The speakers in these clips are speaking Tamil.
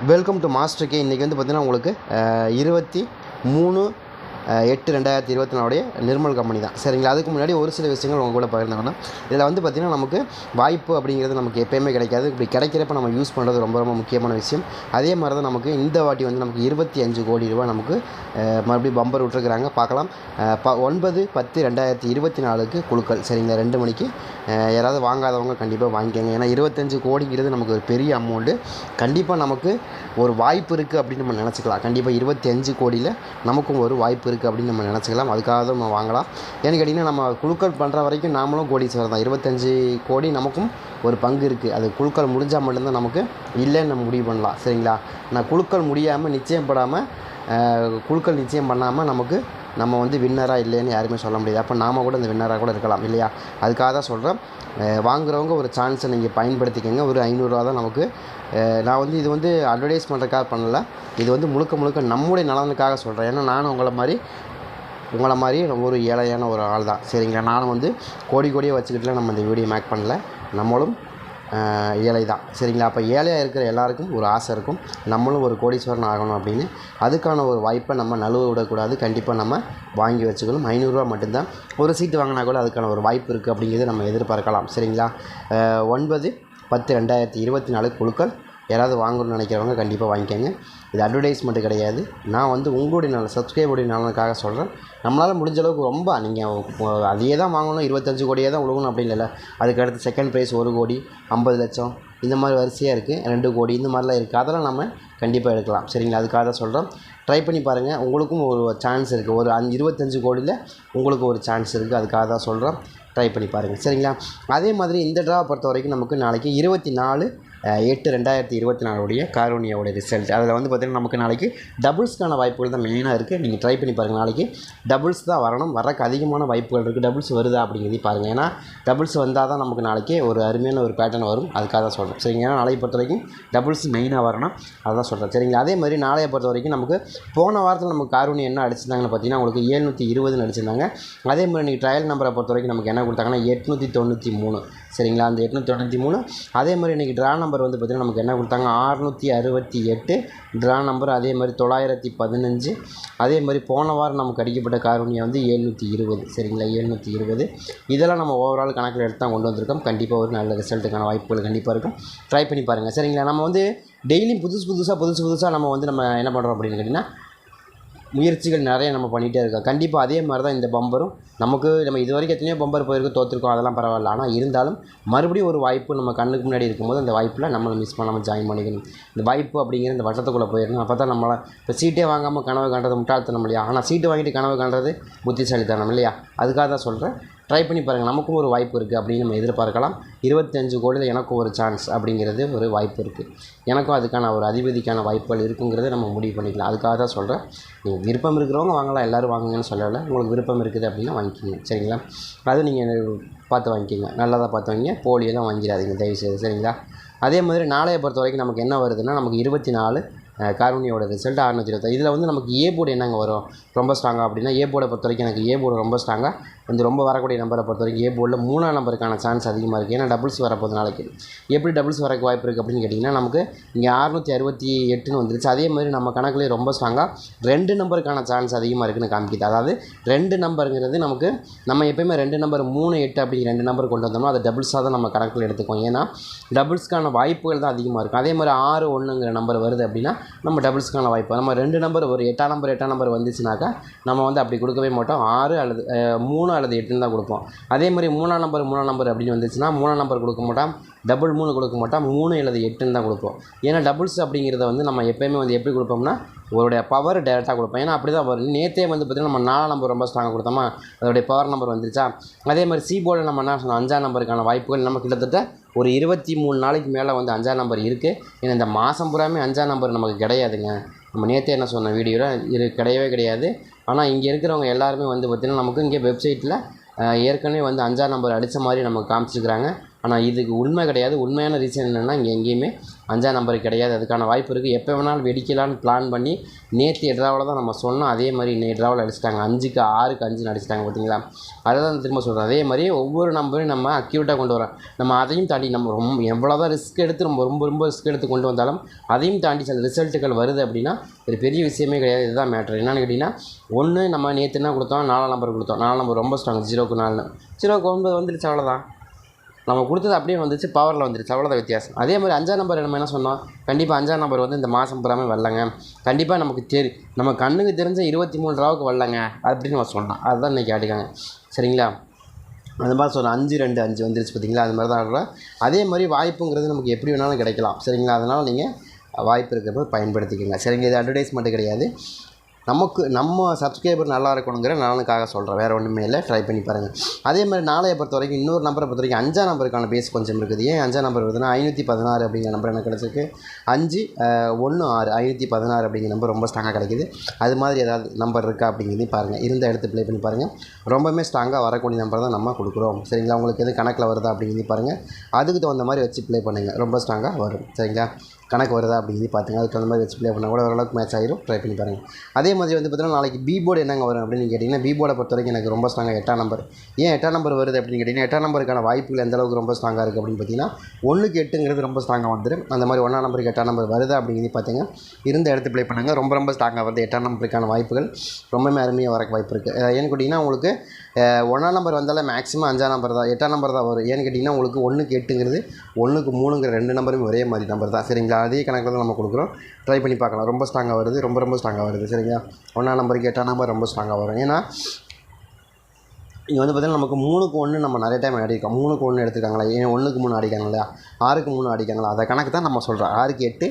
Welcome to master K. இன்றைக்கி வந்து பார்த்திங்கன்னா உங்களுக்கு 23/8/2024 நிர்மல் கம்பெனி தான், சரிங்களா. அதுக்கு முன்னாடி ஒரு சில விஷயங்கள் உங்கள் கூட பகிர்ந்தாங்கன்னா, இதில் வந்து பார்த்திங்கன்னா நமக்கு வாய்ப்பு அப்படிங்கிறது நமக்கு எப்போயுமே கிடைக்காது. இப்படி கிடைக்கிறப்ப நம்ம யூஸ் பண்ணுறது ரொம்ப ரொம்ப முக்கியமான விஷயம். அதே மாதிரி தான் நமக்கு இந்த வாட்டி வந்து நமக்கு 25 கோடி ரூபா நமக்கு மறுபடியும் பம்பர் விட்டுருக்குறாங்க. பார்க்கலாம். 9/10/2024 குழுக்கள், சரிங்களா. 2 மணிக்கு யாராவது வாங்காதவங்க கண்டிப்பாக வாங்கிக்கோங்க. ஏன்னா 25 கோடிங்கிறது நமக்கு ஒரு பெரிய அமௌண்ட்டு. கண்டிப்பாக நமக்கு ஒரு வாய்ப்பு இருக்குது அப்படின்னு நம்ம நினச்சிக்கலாம். கண்டிப்பாக 25 கோடியில் நமக்கும் ஒரு வாய்ப்பு இருக்குது அப்படின்னு நம்ம நினச்சிக்கலாம். அதுக்காக தான் நம்ம வாங்கலாம். ஏன்னு கேட்டிங்கன்னா, நம்ம குழுக்கள் பண்ணுற வரைக்கும் நாமளும் கோடீஸ்வரர் தான். 25 கோடி நமக்கும் ஒரு பங்கு இருக்குது. அது குழுக்கள் முடிஞ்சால் மட்டும்தான் நமக்கு இல்லைன்னு நம்ம முடிவு பண்ணலாம், சரிங்களா. நான் குழுக்கள் முடியாமல் குழுக்கள் நிச்சயம் பண்ணாமல் நம்ம வந்து வின்னராக இல்லைன்னு யாருமே சொல்ல முடியாது. அப்போ நாம் கூட இந்த வின்னராக கூட இருக்கலாம் இல்லையா. அதுக்காக தான் சொல்கிறேன், வாங்குறவங்க ஒரு சான்ஸை நீங்கள் பயன்படுத்திக்கோங்க. ஒரு 500 ரூபா தான் நமக்கு. நான் வந்து இது வந்து அட்வர்டைஸ் பண்ணுறதுக்காக பண்ணலை. இது வந்து முழுக்க நம்முடைய நலனுக்காக சொல்கிறேன். ஏன்னா நானும் உங்களை மாதிரி ஒரு ஏழையான ஒரு ஆள் தான், சரிங்களா. நானும் வந்து கோடியாக வச்சுக்கிட்டுலாம் நம்ம இந்த வீடியோ மேக் பண்ணல. நம்மளும் ஏழை தான், சரிங்களா. அப்போ ஏழையாக இருக்கிற எல்லாருக்கும் ஒரு ஆசை இருக்கும், நம்மளும் ஒரு கோடீஸ்வரன் ஆகணும் அப்படின்னு. அதுக்கான ஒரு வாய்ப்பை நம்ம நழுவ விடக்கூடாது. கண்டிப்பாக நம்ம வாங்கி வச்சுக்கணும். 500 ரூபா மட்டும்தான். ஒரு சீட்டு வாங்கினா கூட அதுக்கான ஒரு வாய்ப்பு இருக்குது அப்படிங்கிறது நம்ம எதிர்பார்க்கலாம், சரிங்களா. 9/10/2024 குழுக்கள். யாராவது வாங்கணும்னு நினைக்கிறவங்க கண்டிப்பாக வாங்கிக்கோங்க. இது அட்வர்டைஸ்மெண்ட்டு கிடையாது. நான் வந்து உங்களுடைய சப்ஸ்கிரைபருடைய நலனுக்காக சொல்கிறேன். நம்மளால் முடிஞ்ச அளவுக்கு ரொம்ப நீங்கள் அதையே தான் வாங்கணும், 25 கோடியே தான் உழுகணும் அப்படின்னு இல்லை. அதுக்கடுத்து செகண்ட் ப்ரைஸ் 1 கோடி, 50 லட்சம், இந்த மாதிரி வரிசையாக இருக்குது. 2 கோடி இந்த மாதிரிலாம் இருக்குது. அதெல்லாம் நம்ம கண்டிப்பாக எடுக்கலாம், சரிங்களா. அதுக்காக தான் சொல்கிறோம். ட்ரை பண்ணி பாருங்கள். உங்களுக்கும் ஒரு சான்ஸ் இருக்குது. ஒரு 25 கோடியில் உங்களுக்கு ஒரு சான்ஸ் இருக்குது. அதுக்காக தான் சொல்கிறோம். ட்ரை பண்ணி பாருங்கள், சரிங்களா. அதே மாதிரி இந்த ட்ராவை பொறுத்த வரைக்கும் நமக்கு நாளைக்கு 24/8/2024 காரோனியாவோட ரிசல்ட். அதில் வந்து பார்த்திங்கன்னா நமக்கு நாளைக்கு டபுள்ஸ்க்கான வாய்ப்புகள் தான் மெயினாக இருக்குது. நீங்கள் ட்ரை பண்ணி பாருங்கள். நாளைக்கு டபுள்ஸ் தான் வரணும். வரக்கு அதிகமான வாய்ப்புகள் இருக்குது. டபுள்ஸ் வருதா அப்படிங்கிறதையும் பாருங்கள். ஏன்னா டபுள்ஸ் வந்தால் தான் நமக்கு நாளைக்கு ஒரு அருமையான ஒரு பேட்டர்ன் வரும். அதுக்காக தான் சொல்கிறேன், சரிங்க. ஏன்னா நாளைக்கு பொறுத்த வரைக்கும் டபுள்ஸ் மெயினாக வரணும். அதான் சொல்கிறேன், சரிங்களா. அதே மாதிரி நாளையை பொறுத்த வரைக்கும் நமக்கு போன வாரத்தில் நமக்கு காரோனியா என்ன அடிச்சிருந்தாங்கன்னு பார்த்தீங்கன்னா உங்களுக்கு 720 அடிச்சிருந்தாங்க. அதே மாதிரி நீங்கள் ட்ரையல் நம்பரை பொறுத்த வரைக்கும் நமக்கு என்ன கொடுத்தாங்கன்னா 893, சரிங்களா. அந்த 893. அதே மாதிரி இன்றைக்கி ட்ரா நம்பர் வந்து பார்த்திங்கன்னா நமக்கு என்ன கொடுத்தாங்க 668 ட்ரா நம்பர். அதே மாதிரி 915. அதே மாதிரி போன வாரம் நமக்கு அடிக்கப்பட்ட காரோனியா வந்து 720, சரிங்களா. 720. இதெல்லாம் நம்ம ஓவரால் கணக்கில் எடுத்து தான் கொண்டு வந்திருக்கோம். கண்டிப்பாக ஒரு நல்ல ரிசல்ட்டுக்கான வாய்ப்புகள் கண்டிப்பாக இருக்கும். ட்ரை பண்ணி பாருங்கள், சரிங்களா. நம்ம வந்து டெய்லியும் புதுசாக நம்ம என்ன பண்ணுறோம் அப்படின்னு கேட்டிங்கன்னா, முயற்சிகள் நிறைய நம்ம பண்ணிகிட்டே இருக்கோம். கண்டிப்பாக அதே மாதிரி தான் இந்த பம்பரும் நமக்கு. நம்ம இது வரைக்கும் எத்தனையோ பம்பர் போயிருக்கோம், தோற்றுருக்கோம், அதெல்லாம் பரவாயில்ல. ஆனால் இருந்தாலும் மறுபடியும் ஒரு வாய்ப்பு நம்ம கண்ணுக்கு முன்னாடி இருக்கும்போது அந்த வாய்ப்பில் நம்மளை மிஸ் பண்ணாமல் ஜாயின் பண்ணிக்கணும். இந்த வாய்ப்பு அப்படிங்கிற இந்த வட்டத்துக்குள்ளே போயிடணும். அப்போ தான் நம்மளை இப்போ சீட்டே வாங்காமல் கனவு காண்றது முட்டாள்தனம் இல்லையா. ஆனால் சீட்டு வாங்கிட்டு கனவு காண்றது புத்திசாலித்தனம் இல்லையா. அதுக்காக தான் சொல்கிறேன். ட்ரை பண்ணி பாருங்கள். நமக்கும் ஒரு வாய்ப்பு இருக்குது அப்படின்னு நம்ம எதிர்பார்க்கலாம். 25 கோடியில் எனக்கும் ஒரு சான்ஸ் அப்படிங்கிறது ஒரு வாய்ப்பு இருக்குது. எனக்கும் அதுக்கான ஒரு அதிபதிக்கான வாய்ப்புகள் இருக்குங்கிறத நம்ம முடிவு பண்ணிக்கலாம். அதுக்காக தான் சொல்கிறேன். நீங்கள் விருப்பம் இருக்கிறவங்க வாங்கலாம், எல்லோரும் வாங்குங்கன்னு சொல்லலை. உங்களுக்கு விருப்பம் இருக்குது அப்படின்னா வாங்கிக்கிங்க, சரிங்களா. அது நீங்கள் பார்த்து வாங்கிக்கிங்க, நல்லதாக பார்த்து வாங்கிங்க. போலியெல்லாம் வாங்கிடாதீங்க தயவுசெய்து, சரிங்களா. அதே மாதிரி நாளையை பொறுத்த வரைக்கும் நமக்கு என்ன வருதுன்னா நமக்கு 24 காரோனியோட ரிசல்ட் 620. இதில் வந்து நமக்கு ஏ போர்டு என்னங்க வரும் ரொம்ப ஸ்ட்ராங்காக அப்படின்னா, ஏ போர்டை பொறுத்த வரைக்கும் எனக்கு ஏ போர்டு ரொம்ப ஸ்ட்ராங்காக வந்து ரொம்ப வரக்கூடிய நம்பரை பொறுத்த வரைக்கும் ஏ போர்டில் 3ஆம் நம்பருக்கான சான்ஸ் அதிகமாக இருக்குது. ஏன்னா டபுள்ஸ் வரப்போது நாளைக்கு. எப்படி டபுள்ஸ் வரக்கு வாய்ப்பு இருக்குது அப்படின்னு கேட்டிங்கன்னா, நமக்கு இங்கே 668ன்னு வந்துருச்சு. அதே மாதிரி நம்ம கணக்குலேயே ரொம்ப ஸ்ட்ராங்காக 2 நம்பருக்கான சான்ஸ் அதிகமாக இருக்குதுன்னு காமிக்குது. அதாவது 2 நம்பருங்கிறது நமக்கு நம்ம எப்போயுமே 2 நம்பர் 3, 8 அப்படிங்கிற 2 நம்பர் கொண்டு வந்தோம்னா அதை டபுள்ஸாக தான் நம்ம கணக்கில் எடுத்துக்கோம். ஏன்னா டபுள்ஸ்க்கான வாய்ப்புகள் தான் அதிகமாக இருக்கும். அதே மாதிரி 6, 1ங்கிற நம்பர் வருது அப்படின்னா நம்ம டபுள்ஸ்க்கான வாய்ப்பு. நம்ம 2 நம்பர் ஒரு 8ஆம் நம்பர் வந்துச்சுனாக்கா நம்ம வந்து அப்படி கொடுக்கவே மாட்டோம். 6 அல்லது 3 அல்லது 8ன்னு தான் கொடுப்போம். அதே மாதிரி 3ஆம் நம்பர் அப்படின்னு வந்துச்சுன்னா 3ஆம் நம்பர் கொடுக்க மாட்டோம், டபுள் 3 கொடுக்க மாட்டோம், 3 அல்லது 8ன்னு தான் கொடுப்போம். ஏன்னா டபுள்ஸ் அப்படிங்கிறத வந்து நம்ம எப்போயுமே வந்து எப்படி கொடுப்போம்னா ஒரு பவர் டேரெக்டாக கொடுப்போம். ஏன்னா அப்படி தான் வரும். நேற்றே வந்து பார்த்திங்கன்னா நம்ம 4ஆம் நம்பர் ரொம்ப ஸ்ட்ராங்காக கொடுத்தோமா, அதோடைய பவர் நம்பர் வந்துருச்சா. அதே மாதிரி சி போர்டில் நம்ம என்ன சொன்னோம் 5ஆம் நம்பருக்கான வாய்ப்புகள் நம்ம கிட்டத்தட்ட ஒரு 23 நாளைக்கு மேலே வந்து 5ஆம் நம்பர் இருக்குது. ஏன்னா இந்த மாதம் பூராமே 5ஆம் நம்பர் நமக்கு கிடையாதுங்க. நம்ம நேற்றே என்ன சொன்ன வீடியோவில் கிடையவே கிடையாது. ஆனால் இங்கே இருக்கிறவங்க எல்லாருமே வந்து பார்த்திங்கன்னா நமக்கு இங்கே வெப்சைட்டில் ஏற்கனவே வந்து 5ஆம் நம்பர் அடித்த மாதிரி நமக்கு காமிச்சிருக்கிறாங்க. ஆனால் இதுக்கு உண்மை கிடையாது. உண்மையான ரீசன் என்னென்னா இங்கே எங்கேயுமே 5ஆம் நம்பர் கிடையாது. அதுக்கான வாய்ப்பு இருக்குது. எப்போ வேணாலும் வெடிக்கலான்னு பிளான் பண்ணி நேற்று ட்ராவில் தான் நம்ம சொன்னோம். அதே மாதிரி இன்னைக்கு ட்ராவில் அடிச்சிட்டாங்க. 5க்கு 6க்கு 5 அடிச்சிட்டாங்க பார்த்தீங்களா. அதை தான் திரும்ப சொல்கிறேன். அதே மாதிரி ஒவ்வொரு நம்பரையும் நம்ம அக்யூரேட்டாக கொண்டு வரோம். நம்ம அதையும் தாண்டி நம்ம எவ்வளோ தான் ரிஸ்க் எடுத்து ரொம்ப ரிஸ்க் எடுத்து கொண்டு வந்தாலும் அதையும் தாண்டி சில ரிசல்ட்டுகள் வருது அப்படின்னா ஒரு பெரிய விஷயமே கிடையாது. இதுதான் மேட்ரு. என்னென்னு கேட்டிங்கன்னா, ஒன்று நம்ம நேற்று என்ன கொடுத்தோம், 4ஆம் நம்பர் கொடுத்தோம். 4ஆம் நம்பர் ரொம்ப ஸ்ட்ராங். 0க்கு 4, 0க்கு 9 வந்துடுச்சு. அவ்வளோதான். நம்ம கொடுத்தது அப்படியே வந்துச்சு, பவரில் வந்துடுச்சு. அவ்வளோதான் வித்தியாசம். அதே மாதிரி 5ஆம் நம்பர் நம்ம என்ன சொன்னோம், கண்டிப்பாக 5ஆம் நம்பர் வந்து இந்த மாதம் பூராமே வரலங்க, கண்டிப்பாக நமக்கு நம்ம கண்ணுக்கு தெரிஞ்ச 23 ரூபாவுக்கு வரலங்க அப்படின்னு நம்ம சொன்னோம். அதுதான் இன்றைக்கி ஆடிக்காங்க. சரிங்களா. அந்த மாதிரி சொன்னோம். 5, 2, 5 வந்துருச்சு பார்த்தீங்களா. அது மாதிரி தான் ஆடுறோம். அதே மாதிரி வாய்ப்புங்கிறது நமக்கு எப்படி வேணாலும் கிடைக்கலாம். சரிங்களா. அதனால் நீங்கள் வாய்ப்பு இருக்கிறப்ப பயன்படுத்திக்கோங்க. சரிங்க. இது அட்வர்டைஸ்மெண்ட்டு கிடையாது. நம்ம சப்ஸ்கிரைபர் நல்லா இருக்கணுங்கிற நலனுக்காக சொல்கிறேன். வேறு ஒன்றுமே இல்லை. ட்ரை பண்ணி பாருங்கள். அதே மாதிரி நாளையை பொறுத்த வரைக்கும் இன்னொரு நம்பரை பொறுத்த வரைக்கும் 5ஆம் நம்பருக்கான பேஸ் கொஞ்சம் இருக்குது. ஏன் 5ஆம் நம்பர் வருதுன்னா 516 அப்படிங்கிற நம்பர் எனக்கு கிடச்சிருக்கு. 5, 1, 6 516 அப்படிங்கிற நம்பர் ரொம்ப ஸ்ட்ராங்காக கிடைக்கிது. அது மாதிரி ஏதாவது நம்பர் இருக்கா அப்படிங்கிறதையும் பாருங்கள். இருந்த எடுத்து ப்ளே பண்ணி பாருங்கள். ரொம்பவுமே ஸ்ட்ராங்காக வரக்கூடிய நம்பர் தான் நம்ம கொடுக்குறோம். சரிங்களா. உங்களுக்கு எது கணக்கில் வருதா அப்படிங்கிறதையும் பாருங்கள். அதுக்கு தகுந்த மாதிரி வச்சு ப்ளே பண்ணுங்கள். ரொம்ப ஸ்ட்ராங்காக வரும். சரிங்களா. கணக்கு வருதா அப்படிங்கிறது பார்த்துங்க. அதுக்கு அந்த மாதிரி வச்சு ப்ளே பண்ணால் கூட ஓரளவுக்கு மேட்ச் ஆகிரும். ட்ரை பண்ணி பாருங்கள். அதே மாதிரி வந்து பார்த்தீங்கன்னா நாளைக்கு பி போர்டு என்னங்க வரும் அப்படின்னு கேட்டிங்கன்னா, பி போர்டை பொறுத்த வரைக்கும் எனக்கு ரொம்ப ஸ்ட்ராங்காக 8ஆம் நம்பர். ஏன் 8ஆம் நம்பர் வருது அப்படின்னு கேட்டிங்கன்னா, 8ஆம் நம்பருக்கான வாய்ப்புகள் எந்த அளவுக்கு ரொம்ப ஸ்ட்ராங்காக இருக்குது அப்படின்னு பார்த்தீங்கன்னா, 1க்கு 8ங்கிறது ரொம்ப ஸ்ட்ராங்காக வந்துடும். அந்த மாதிரி 1ஆம் நம்பருக்கு 8ஆம் நம்பர் வருதா அப்படிங்கிறது பார்த்துங்க. இருந்த இடத்து ப்ளே பண்ணுங்கள். ரொம்ப ஸ்ட்ராங்காக வருது. 8ஆம் நம்பருக்கான வாய்ப்புகள் ரொம்பவே அருமையாக வரக்கு வாய்ப்பு இருக்குது. ஏன்னு கேட்டிங்கன்னா, உங்களுக்கு 1ஆம் நம்பர் வந்தாலே மேக்ஸிமம் 5ஆம் நம்பர் தான், 8ஆம் நம்பர் தான் வரும். ஏன்னு கேட்டிங்கன்னா, உங்களுக்கு 1க்கு 8ங்கிறது 1க்கு 3ங்கிற 2 நம்பரும் ஒரே மாதிரி நம்பர் தான். சரிங்களா. அதே கணக்கில் தான் நம்ம கொடுக்குறோம். ட்ரை பண்ணி பார்க்கலாம். ரொம்ப ஸ்ட்ராங்காக வருது. ரொம்ப ஸ்ட்ராங்காக வருது. சரிங்களா. 1ஆம் நம்பருக்கு 8ஆம் நம்பர் ரொம்ப ஸ்ட்ராங்காக வரும். ஏன்னா இங்கே வந்து பார்த்திங்கன்னா நமக்கு 3க்கு 1 நம்ம நிறைய டைம் ஆடிருக்கோம். 3க்கு 1 எடுத்துருக்காங்களா, ஏன் 1க்கு 3 அடிக்காங்க இல்லையா, 6க்கு 3 அடிக்காங்களா, அதை கணக்கு தான் நம்ம சொல்கிறோம். 6க்கு 8,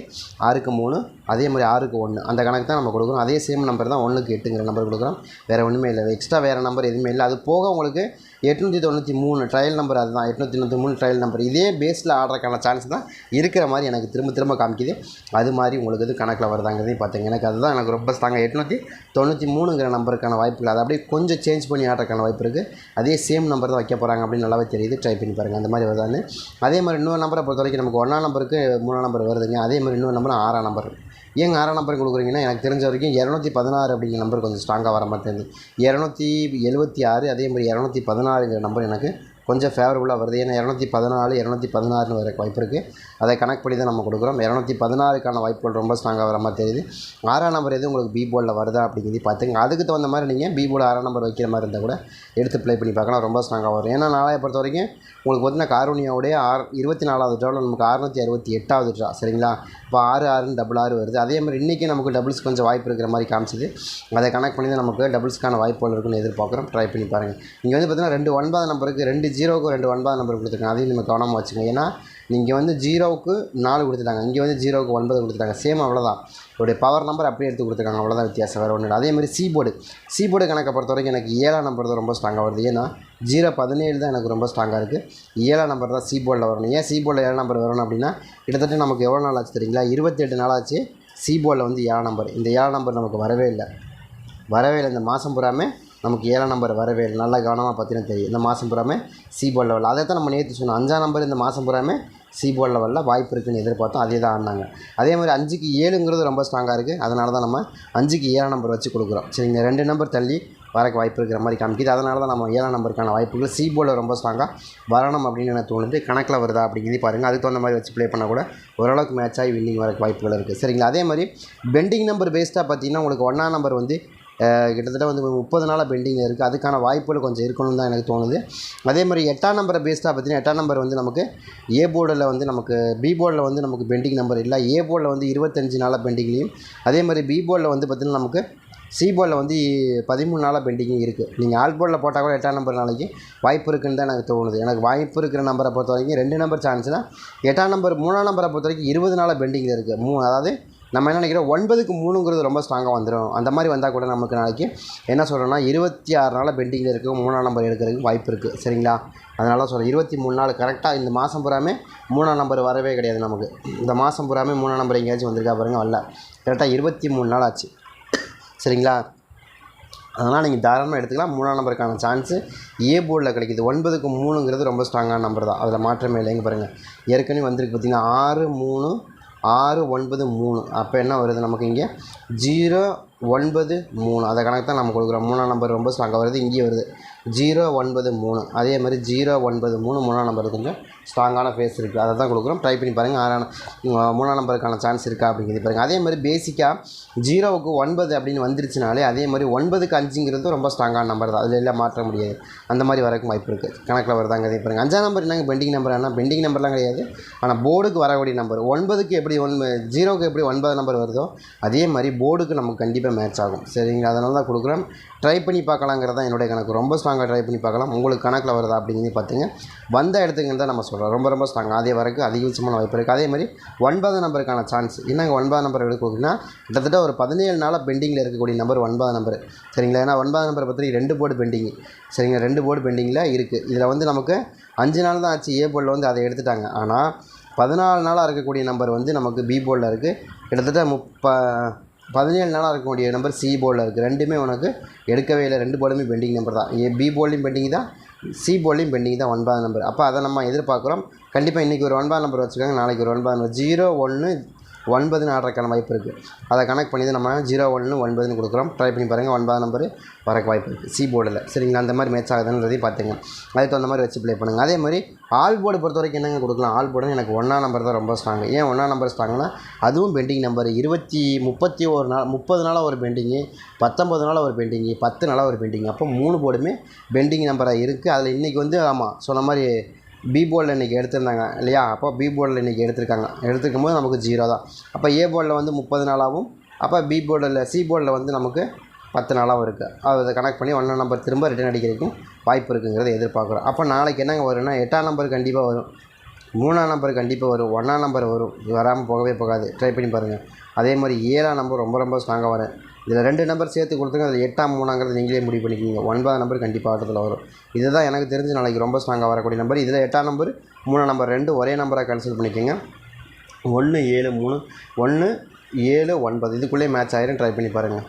6க்கு 3, அதே மாதிரி 6க்கு 1 அந்த கணக்கு தான் நம்ம கொடுக்குறோம். அதே சேம் நம்பர் தான் 1க்கு 8ங்கிற நம்பர் கொடுக்குறோம். வேறு ஒன்றுமே இல்லை. எக்ஸ்ட்ரா வேறு நம்பர் எதுவுமே இல்லை. அது போக உங்களுக்கு 893 ட்ரையல் நம்பர், அதுதான் 893 ட்ரையல் நம்பர். இதே பேஸில் ஆடுறதுக்கான சான்ஸ் தான் இருக்கிற மாதிரி எனக்கு திரும்ப காமிக்குது. அது மாதிரி உங்களுக்கு இது கணக்கில் வருதாங்கிறதையும் பார்த்துங்க. எனக்கு ரொம்ப ஸ்ட்ராங்காக 893ங்கிற நம்பருக்கான வாய்ப்புகள், அதை அப்படியே கொஞ்சம் சேஞ்ச் பண்ணி ஆடுறதுக்கான வாய்ப்பு இருக்குது. அதே சேம் நம்பர் தான் வைக்க போகிறாங்க அப்படின்னு நல்லாவே தெரியுது. ட்ரை பண்ணி பாருங்கள் அந்த மாதிரி வருதான்னு. அதே மாதிரி இன்னொரு நம்பரை பொறுத்த வரைக்கும் நமக்கு 1ஆம் நம்பருக்கு 3ஆம் நம்பர் வருதுங்க. அதே மாதிரி இன்னொரு நம்பர் 6ஆம் நம்பர். ஏங்க 6ஆம் நம்பர் கொடுக்குறீங்கன்னா, எனக்கு தெரிஞ்ச வரைக்கும் 216 அப்படிங்கிற நம்பர் கொஞ்சம் ஸ்ட்ராங்காக வர மாதிரி தெரியுது. 276 அதே மாதிரி 216ங்கிற நம்பர் எனக்கு கொஞ்சம் ஃபேவரபுளாக வருது. ஏன்னா 214, 216ன்னு வர வாய்ப்பு இருக்குது. அதை கணக்கு பண்ணி தான் நம்ம கொடுக்குறோம். 216க்கான வாய்ப்புகள் ரொம்ப ஸ்ட்ராங்காக வர மாதிரி தெரியுது. 6ஆம் நம்பர் எதுவும் உங்களுக்கு பி போர்டில் வருதா அப்படிங்கிறது பார்த்துங்க. அதுக்கு தகுந்த மாதிரி நீங்கள் பி போர்டு 6ஆம் நம்பர் வைக்கிற மாதிரி இருந்தால் கூட எடுத்து ப்ளே பண்ணி பார்க்கலாம். ரொம்ப ஸ்ட்ராங்காக வரும். ஏன்னா நாளையை பொறுத்த வரைக்கும் உங்களுக்கு பார்த்தீங்கன்னா காரோனியாவுடைய 24வது ட்ராவில் நமக்கு 668வது ட்ரா. சரிங்களா. இப்போ 6, 6ன்னு 6 வருது. அதே மாதிரி இன்றைக்கி நமக்கு டபுள்ஸ் கொஞ்சம் வாய்ப்பு இருக்கிற மாதிரி காமிச்சிது. அதை கனெக்ட் பண்ணி தான் நமக்கு டபுள்ஸ்க்கான வாய்ப்புகள் இருக்குன்னு எதிர்பார்க்குறோம். ட்ரை பண்ணி பாருங்கள். இங்கே வந்து பார்த்தீங்கன்னா 2 9 நம்பருக்கு 2 0க்கு 2 9 நம்பர் கொடுத்துருக்காங்க. அதையும் நம்ம கவனமாக வச்சுங்க. ஏன்னா நீங்கள் வந்து 0க்கு 4 கொடுத்துட்டாங்க, இங்கே வந்து 0க்கு 9 கொடுத்துட்டாங்க. சேம் அவ்வளோதான். இதோடைய பவர் நம்பர் அப்படியே எடுத்து கொடுத்துருக்காங்க. அவ்வளோதான் வித்தியாசம், வேறு ஒன்று. அதே மாதிரி சி போர்டு கணக்கை பொறுத்த வரைக்கும் எனக்கு 7ஆம் நம்பர் தான் ரொம்ப ஸ்ட்ராங்காக வருது. ஏன்னா 017 தான் எனக்கு ரொம்ப ஸ்ட்ராங்காக இருக்குது. 7ஆம் நம்பர் தான் சி போர்டில் வரணும். ஏன் சி போர்டில் 7ஆம் நம்பர் வரணும் அப்படின்னா, கிட்டத்தட்ட நமக்கு எவ்வளோ நாள் ஆச்சு தெரியுங்களா, 28 நாள் ஆச்சு சி போர்டில் வந்து 7ஆம் நம்பர். இந்த 7ஆம் நம்பர் நமக்கு வரவே இல்லை. இந்த மாதம் பூராமே நமக்கு 7ஆம் நம்பர் வரவே இல்லை. நல்லா கவனமாக பார்த்தீங்கன்னா தெரியும். இந்த மாதம் பூராமே சி போர்ட் லெவலில், அதை தான் நம்ம நேற்று சொன்னோம். 5ஆம் நம்பர் இந்த மாதம் பூராமே சி போர்ட் லெவலில் வாய்ப்பு இருக்குதுன்னு எதிர்பார்த்தோம். அதே தான் ஆடினாங்க. அதே மாதிரி 5க்கு 7ங்கிறது ரொம்ப ஸ்ட்ராங்காக இருக்குது. அதனால தான் நம்ம 5க்கு 7ஆம் நம்பர் வச்சு கொடுக்குறோம். சரிங்க. 2 நம்பர் தள்ளி வரக்கு வாய்ப்பு இருக்கிற மாதிரி காமிக்குது. அதனால தான் நம்ம 7ஆம் நம்பருக்கான வாய்ப்புகள் சி போர்டில் ரொம்ப ஸ்ட்ராங்காக வரணும் அப்படின்னு எனக்கு தோணுது. கணக்கில் வருதா அப்படிங்கிறது பாருங்கள். அதுக்கு தகுந்த மாதிரி வச்சு ப்ளே பண்ணால் கூட ஓரளவுக்கு மேட்ச் ஆகி வின்னிங் வரக்கு வாய்ப்புகள் இருக்குது. சரிங்களா. அதே மாதிரி பெண்டிங் நம்பர் பேஸ்டாக பார்த்தீங்கன்னா உங்களுக்கு 1ஆம் நம்பர் வந்து கிட்டத்தட்ட வந்து 30 நாளாக பெண்டிங்கில் இருக்குது. அதுக்கான வாய்ப்புகள் கொஞ்சம் இருக்கணும்னு தான் எனக்கு தோணுது. அதே மாதிரி 8ஆம் நம்பரை பேஸ்டாக பார்த்தீங்கன்னா 8ஆம் நம்பர் வந்து நமக்கு ஏ போர்டில் வந்து நமக்கு பி போர்டில் வந்து நமக்கு பெண்டிங் நம்பர் இல்லை. ஏ போர்டில் வந்து 25 நாளாக பெண்டிங்லேயும், அதே மாதிரி பி போர்டில் வந்து பார்த்திங்கன்னா நமக்கு சி போர்டில் வந்து 13 நாளாக பெண்டிங்கும் இருக்குது. நீங்கள் ஆல் போர்டில் போட்டால் கூட 8ஆம் நம்பர் நாளைக்கு வாய்ப்பு இருக்குன்னு தான் எனக்கு தோணுது. எனக்கு வாய்ப்பு இருக்கிற நம்பரை பொறுத்த வரைக்கும் 2 நம்பர் சான்ஸ்னா 8ஆம் நம்பர் 3ஆம் நம்பரை பொறுத்த வரைக்கும் 20 நாளாக பெண்டிங்கில் இருக்குது. அதாவது நம்ம என்ன நினைக்கிறோம், 9க்கு 3ங்கிறது ரொம்ப ஸ்ட்ராங்காக வந்துடும். அந்த மாதிரி வந்தால் கூட நமக்கு நாளைக்கு என்ன சொல்கிறோன்னா 26 நாளாக பெண்டிங்கில் இருக்குது. 3ஆம் நம்பர் எடுக்கிறதுக்கு வாய்ப்பு இருக்குது. சரிங்களா. அதனால சொல்கிறேன் 23 நாள் கரெக்டாக இந்த மாதம் பூராமே 3ஆம் நம்பர் வரவே கிடையாது நமக்கு. இந்த மாதம் பூராமே 3ஆம் நம்பர் எங்கேயாச்சும் வந்திருக்கா பாருங்கள், வரல. கரெக்டாக 23 நாள் ஆச்சு. சரிங்களா. அதனால் நீங்கள் தாராளமாக எடுத்துக்கலாம். 3ஆம் நம்பருக்கான சான்ஸு ஏ போர்டில் கிடைக்கிது. 9க்கு 3ங்கிறது ரொம்ப ஸ்ட்ராங்கான நம்பர் தான், அதில் மாற்றமே இல்லைங்க. பாருங்கள் ஏற்கனவே வந்திருக்கு பார்த்திங்கன்னா 6 3 6 9 3. அப்போ என்ன வருது நமக்கு இங்கே 0 9 3. அதை கணக்கு தான் நம்ம கொடுக்குறோம். 3ஆம் நம்பர் ரொம்ப ஸ்ட்ராங்காக வருது, இங்கேயே வருது 0 9 3. அதே மாதிரி 0 9 3 3ஆம் நம்பர் கொஞ்சம் ஸ்ட்ராங்கான ஃபேஸ் இருக்குது, அதை தான் கொடுக்குறோம். ட்ரை பண்ணி பாருங்கள். 3ஆம் நம்பருக்கான சான்ஸ் இருக்கா அப்படிங்கிறது பாருங்கள். அதே மாதிரி பேசிக்காக 0க்கு 9 அப்படின்னு வந்துருச்சுனாலே அதே மாதிரி 9க்கு 5ங்கிறது ரொம்ப ஸ்ட்ராங்கான நம்பர் தான், அதில் எல்லாம் மாற்ற முடியாது. அந்த மாதிரி வரக்கும் வாய்ப்பு இருக்குது, கணக்கில் வருதாங்க. அதே பாருங்கள் 5ஆம் நம்பர் என்னங்க பெண்டிங் நம்பர், ஆனால் பெண்டிங் நம்பர்லாம் கிடையாது, ஆனால் போர்டுக்கு வரக்கூடிய நம்பர். 9க்கு எப்படி 0க்கு எப்படி 9 நம்பர் வருதோ அதே மாதிரி போர்டுக்கு நமக்கு கண்டிப்பாக மேட்ச் ஆகும். சரிங்களா, அதனால தான் கொடுக்குறோம். ட்ரை பண்ணி பார்க்கலாங்கிறது தான் என்னுடைய கணக்கு. ரொம்ப ஸ்ட்ராங்காக ட்ரை பண்ணி பார்க்கலாம். உங்களுக்கு கணக்கில் வருதா அப்படிங்கிறது பார்த்துங்க. வந்த இடத்துக்கு தான் நம்ம சொல்கிறோம், ரொம்ப ரொம்ப ஸ்ட்ராங்காக அதே வரைக்கும் அதிகபட்சமான வாய்ப்பு இருக்குது. அதே மாதிரி 9ஆம் நம்பருக்கான சான்ஸ் என்னங்க, 9ஆம் நம்பர் எடுக்கணும்னா கிட்டத்தட்ட ஒரு 17 நாளாக பெண்டிங்கில் இருக்கக்கூடிய நம்பர் 9ஆம் நம்பர். சரிங்களா, ஏன்னா 9ஆம் நம்பரை பற்றி 2 போர்டு பெண்டிங். சரிங்களா, 2 போர்டு பெண்டிங்கில் இருக்குது. இதில் வந்து நமக்கு 5 நாள் தான் ஆச்சு ஏ போர்டில் வந்து அதை எடுத்துட்டாங்க. ஆனால் 14 நாளாக இருக்கக்கூடிய நம்பர் வந்து நமக்கு பி போர்டில் இருக்குது. கிட்டத்தட்ட 17 நாளாக இருக்கக்கூடிய நம்பர் சி போர்டில் இருக்குது. ரெண்டுமே உனக்கு எடுக்கவே இல்லை, 2 போர்டுமே பெண்டிங் நம்பர் தான். பி போர்ட்லேயும் பெண்டிங் தான், சி போர்ட்லேயும் பெண்டிங் தான் 9ஆம் நம்பர். அப்போ அதை நம்ம எதிர்பார்க்குறோம். கண்டிப்பாக இன்றைக்கி ஒரு 9ஆம் நம்பர் வச்சுருக்காங்க, நாளைக்கு ஒரு 9ஆம் நம்பர் 0 1 9ன்னு ஆடுறதுக்கான வாய்ப்பு இருக்குது. அதை கனெக்ட் பண்ணி தான் நம்ம 0 1 9ன்னு கொடுக்குறோம். ட்ரை பண்ணி பாருங்கள், 9ஆம் நம்பர் வரக்கு வாய்ப்பு இருக்குது சி போர்டில். சரிங்களா, அந்த மாதிரி மேட்ச் ஆகுதுன்றதையும் பார்த்துங்க, அதுக்கு தகுந்த மாதிரி வச்சு ப்ளே பண்ணுங்கள். அதே மாதிரி ஆல் போர்டு பொறுத்த வரைக்கும் என்னங்க கொடுக்கலாம், ஆல் போர்டு எனக்கு 1ஆம் நம்பர் தான் ரொம்ப ஸ்ட்ராங்கு. ஏன் 1ஆம் நம்பர் ஸ்ட்ராங்குனா அதுவும் பெண்டிங் நம்பர். 31 நாள் 30 நாளாக ஒரு பெண்டிங்கு, 19 நாளாக ஒரு பெண்டிங்கு, 10 நாளாக ஒரு பெண்டிங். அப்போ 3 போர்டுமே பெண்டிங் நம்பராக இருக்குது. அதில் இன்றைக்கி வந்து ஆமாம் சொன்ன மாதிரி பி போர்டில் இன்றைக்கி எடுத்திருந்தாங்க இல்லையா, அப்போ பி போர்டில் இன்றைக்கி எடுத்துருக்கும் போது நமக்கு 0 தான். அப்போ ஏ போர்டில் வந்து 30 நாளாகவும், அப்போ பி போர்டில் சி போர்டில் வந்து நமக்கு 10 நாளாகவும் இருக்குது. அதை கனெக்ட் பண்ணி 1ஆம் நம்பர் திரும்ப ரிட்டர்ன் அடிக்கிறதுக்கும் வாய்ப்பு இருக்குங்கிறத எதிர்பார்க்குறோம். அப்போ நாளைக்கு என்னங்க வரும்னா 8ஆம் நம்பர் கண்டிப்பாக வரும், 3ஆம் நம்பர் கண்டிப்பாக வரும், 1ஆம் நம்பர் வரும், வராமல் போகவே போகாது. ட்ரை பண்ணி பாருங்கள். அதே மாதிரி 7ஆம் நம்பர் ரொம்ப ரொம்ப ஸ்ட்ராங்காக வரும். இதில் 2 நம்பர் சேர்த்து கொடுத்துங்க, அதில் 8ஆம் 3ங்கிறது நீங்களே முடிவு பண்ணிக்கிங்க. 9ஆம் நம்பர் கண்டிப்பாக ஆட்டத்தில் வரும். இதுதான் எனக்கு தெரிஞ்சு நாளைக்கு ரொம்ப ஸ்ட்ராங்காக வரக்கூடிய நம்பர். இதில் 8ஆம் நம்பர் 3ஆம் நம்பர் 2 ஒரே நம்பராக கன்சிடர் பண்ணிக்கோங்க. 1 7 3 1 7 9 இதுக்குள்ளே மேட்ச் ஆயிரும். ட்ரை பண்ணி பாருங்கள்.